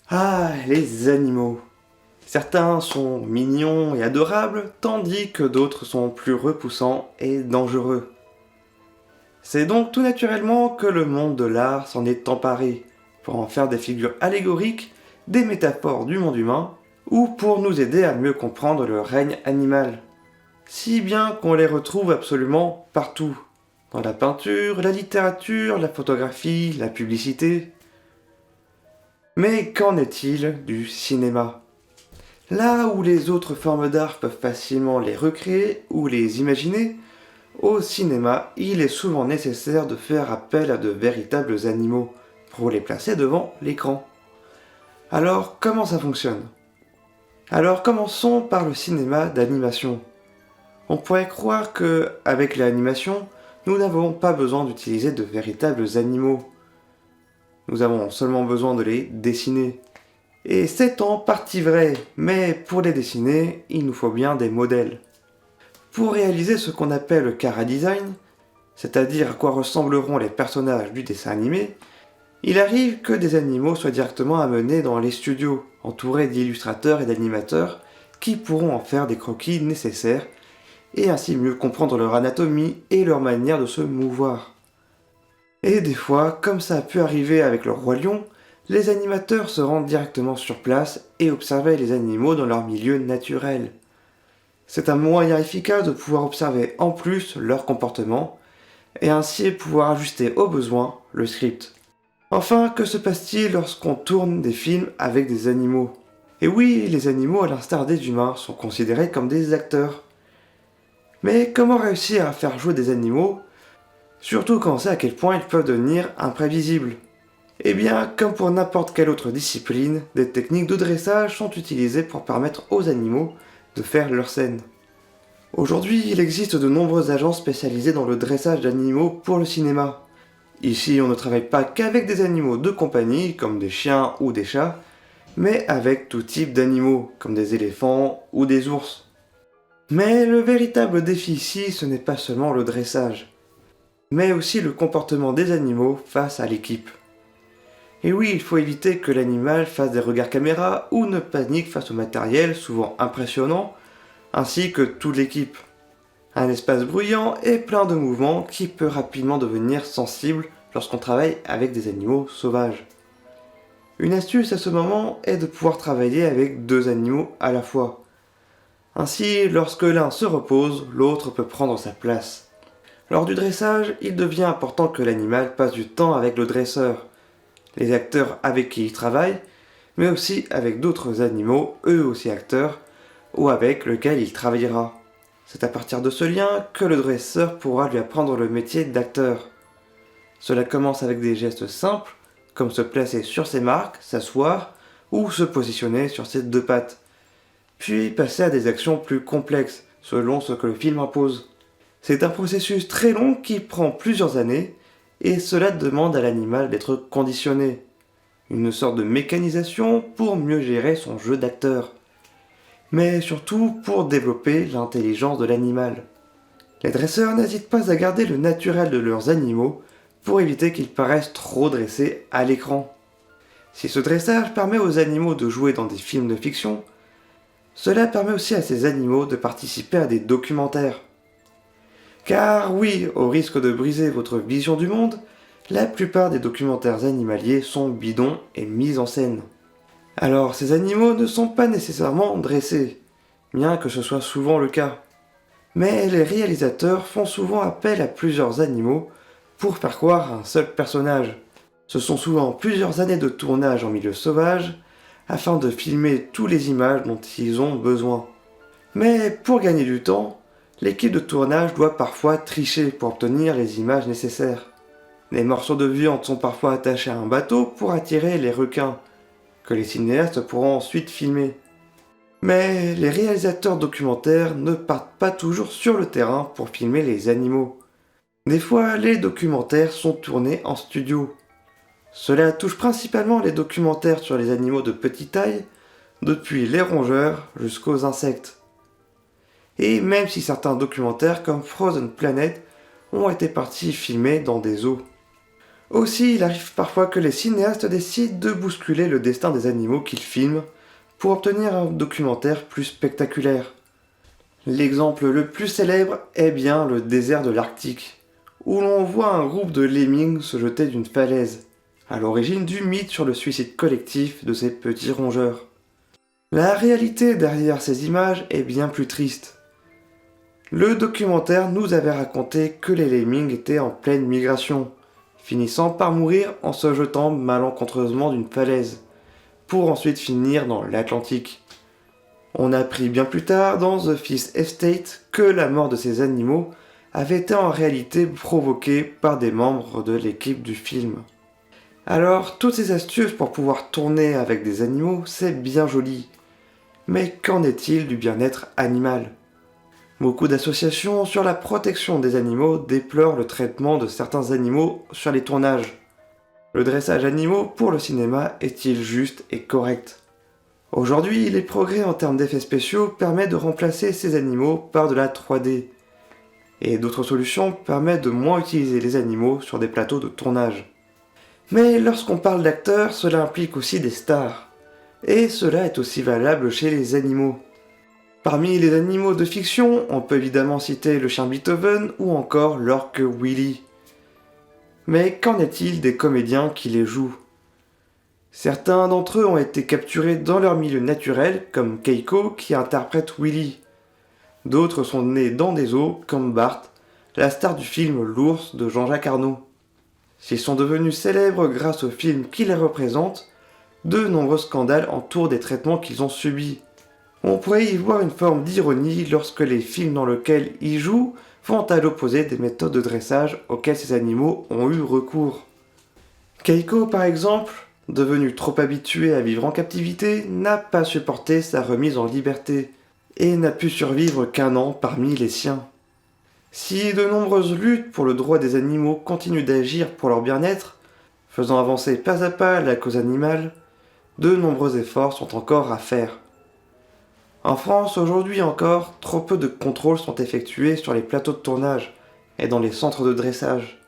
Ah, les animaux. Certains sont mignons et adorables, tandis que d'autres sont plus repoussants et dangereux. C'est donc tout naturellement que le monde de l'art s'en est emparé, pour en faire des figures allégoriques, des métaphores du monde humain, ou pour nous aider à mieux comprendre le règne animal. Si bien qu'on les retrouve absolument partout, dans la peinture, la littérature, la photographie, la publicité. Mais qu'en est-il du cinéma? Là où les autres formes d'art peuvent facilement les recréer ou les imaginer, au cinéma, il est souvent nécessaire de faire appel à de véritables animaux pour les placer devant l'écran. Alors, comment ça fonctionne? Alors, commençons par le cinéma d'animation. On pourrait croire que, avec l'animation, nous n'avons pas besoin d'utiliser de véritables animaux. Nous avons seulement besoin de les dessiner. Et c'est en partie vrai, mais pour les dessiner, il nous faut bien des modèles. Pour réaliser ce qu'on appelle le chara-design, c'est-à-dire à quoi ressembleront les personnages du dessin animé, il arrive que des animaux soient directement amenés dans les studios, entourés d'illustrateurs et d'animateurs qui pourront en faire des croquis nécessaires et ainsi mieux comprendre leur anatomie et leur manière de se mouvoir. Et des fois, comme ça a pu arriver avec le roi lion, les animateurs se rendent directement sur place et observaient les animaux dans leur milieu naturel. C'est un moyen efficace de pouvoir observer en plus leur comportement et ainsi pouvoir ajuster au besoin le script. Enfin, que se passe-t-il lorsqu'on tourne des films avec des animaux? Et oui, les animaux, à l'instar des humains, sont considérés comme des acteurs. Mais comment réussir à faire jouer des animaux, surtout quand on sait à quel point ils peuvent devenir imprévisibles? Eh bien, comme pour n'importe quelle autre discipline, des techniques de dressage sont utilisées pour permettre aux animaux de faire leur scène. Aujourd'hui, il existe de nombreuses agences spécialisées dans le dressage d'animaux pour le cinéma. Ici, on ne travaille pas qu'avec des animaux de compagnie, comme des chiens ou des chats, mais avec tout type d'animaux, comme des éléphants ou des ours. Mais le véritable défi ici, ce n'est pas seulement le dressage, mais aussi le comportement des animaux face à l'équipe. Et oui, il faut éviter que l'animal fasse des regards caméra ou ne panique face au matériel souvent impressionnant, ainsi que toute l'équipe. Un espace bruyant et plein de mouvements qui peut rapidement devenir sensible lorsqu'on travaille avec des animaux sauvages. Une astuce à ce moment est de pouvoir travailler avec deux animaux à la fois. Ainsi, lorsque l'un se repose, l'autre peut prendre sa place. Lors du dressage, il devient important que l'animal passe du temps avec le dresseur, les acteurs avec qui il travaille, mais aussi avec d'autres animaux, eux aussi acteurs, ou avec lesquels il travaillera. C'est à partir de ce lien que le dresseur pourra lui apprendre le métier d'acteur. Cela commence avec des gestes simples, comme se placer sur ses marques, s'asseoir, ou se positionner sur ses deux pattes. Puis passer à des actions plus complexes, selon ce que le film impose. C'est un processus très long qui prend plusieurs années, et cela demande à l'animal d'être conditionné. Une sorte de mécanisation pour mieux gérer son jeu d'acteur. Mais surtout pour développer l'intelligence de l'animal. Les dresseurs n'hésitent pas à garder le naturel de leurs animaux pour éviter qu'ils paraissent trop dressés à l'écran. Si ce dressage permet aux animaux de jouer dans des films de fiction, cela permet aussi à ces animaux de participer à des documentaires. Car oui, au risque de briser votre vision du monde, la plupart des documentaires animaliers sont bidons et mis en scène. Alors ces animaux ne sont pas nécessairement dressés, bien que ce soit souvent le cas. Mais les réalisateurs font souvent appel à plusieurs animaux pour faire croire à un seul personnage. Ce sont souvent plusieurs années de tournage en milieu sauvage afin de filmer toutes les images dont ils ont besoin. Mais pour gagner du temps, l'équipe de tournage doit parfois tricher pour obtenir les images nécessaires. Les morceaux de viande sont parfois attachés à un bateau pour attirer les requins, que les cinéastes pourront ensuite filmer. Mais les réalisateurs documentaires ne partent pas toujours sur le terrain pour filmer les animaux. Des fois, les documentaires sont tournés en studio. Cela touche principalement les documentaires sur les animaux de petite taille, depuis les rongeurs jusqu'aux insectes. Et même si certains documentaires comme Frozen Planet ont été partis filmer dans des zoos. Aussi, il arrive parfois que les cinéastes décident de bousculer le destin des animaux qu'ils filment pour obtenir un documentaire plus spectaculaire. L'exemple le plus célèbre est bien le désert de l'Arctique, où l'on voit un groupe de lemmings se jeter d'une falaise, à l'origine du mythe sur le suicide collectif de ces petits rongeurs. La réalité derrière ces images est bien plus triste. Le documentaire nous avait raconté que les lemmings étaient en pleine migration, finissant par mourir en se jetant malencontreusement d'une falaise, pour ensuite finir dans l'Atlantique. On a appris bien plus tard dans The Fifth Estate que la mort de ces animaux avait été en réalité provoquée par des membres de l'équipe du film. Alors, toutes ces astuces pour pouvoir tourner avec des animaux, c'est bien joli. Mais qu'en est-il du bien-être animal ? Beaucoup d'associations sur la protection des animaux déplorent le traitement de certains animaux sur les tournages. Le dressage animaux pour le cinéma est-il juste et correct ? Aujourd'hui, les progrès en termes d'effets spéciaux permettent de remplacer ces animaux par de la 3D. Et d'autres solutions permettent de moins utiliser les animaux sur des plateaux de tournage. Mais lorsqu'on parle d'acteurs, cela implique aussi des stars. Et cela est aussi valable chez les animaux. Parmi les animaux de fiction, on peut évidemment citer le chien Beethoven ou encore l'orque Willy. Mais qu'en est-il des comédiens qui les jouent ? Certains d'entre eux ont été capturés dans leur milieu naturel, comme Keiko qui interprète Willy. D'autres sont nés dans des zoos, comme Bart, la star du film L'ours de Jean-Jacques Arnaud. S'ils sont devenus célèbres grâce au film qui les représente, de nombreux scandales entourent des traitements qu'ils ont subis. On pourrait y voir une forme d'ironie lorsque les films dans lesquels ils jouent vont à l'opposé des méthodes de dressage auxquelles ces animaux ont eu recours. Keiko, par exemple, devenu trop habitué à vivre en captivité, n'a pas supporté sa remise en liberté et n'a pu survivre qu'1 an parmi les siens. Si de nombreuses luttes pour le droit des animaux continuent d'agir pour leur bien-être, faisant avancer pas à pas la cause animale, de nombreux efforts sont encore à faire. En France, aujourd'hui encore, trop peu de contrôles sont effectués sur les plateaux de tournage et dans les centres de dressage.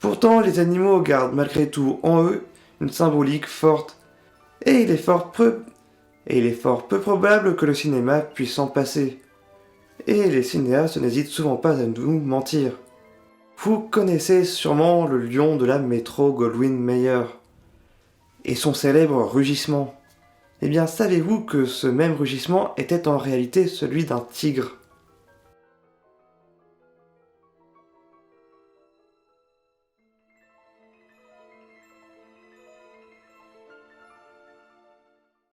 Pourtant, les animaux gardent malgré tout en eux une symbolique forte, et il est fort peu probable que le cinéma puisse s'en passer. Et les cinéastes n'hésitent souvent pas à nous mentir. Vous connaissez sûrement le lion de la Metro-Goldwyn-Mayer et son célèbre rugissement. Eh bien, savez-vous que ce même rugissement était en réalité celui d'un tigre ?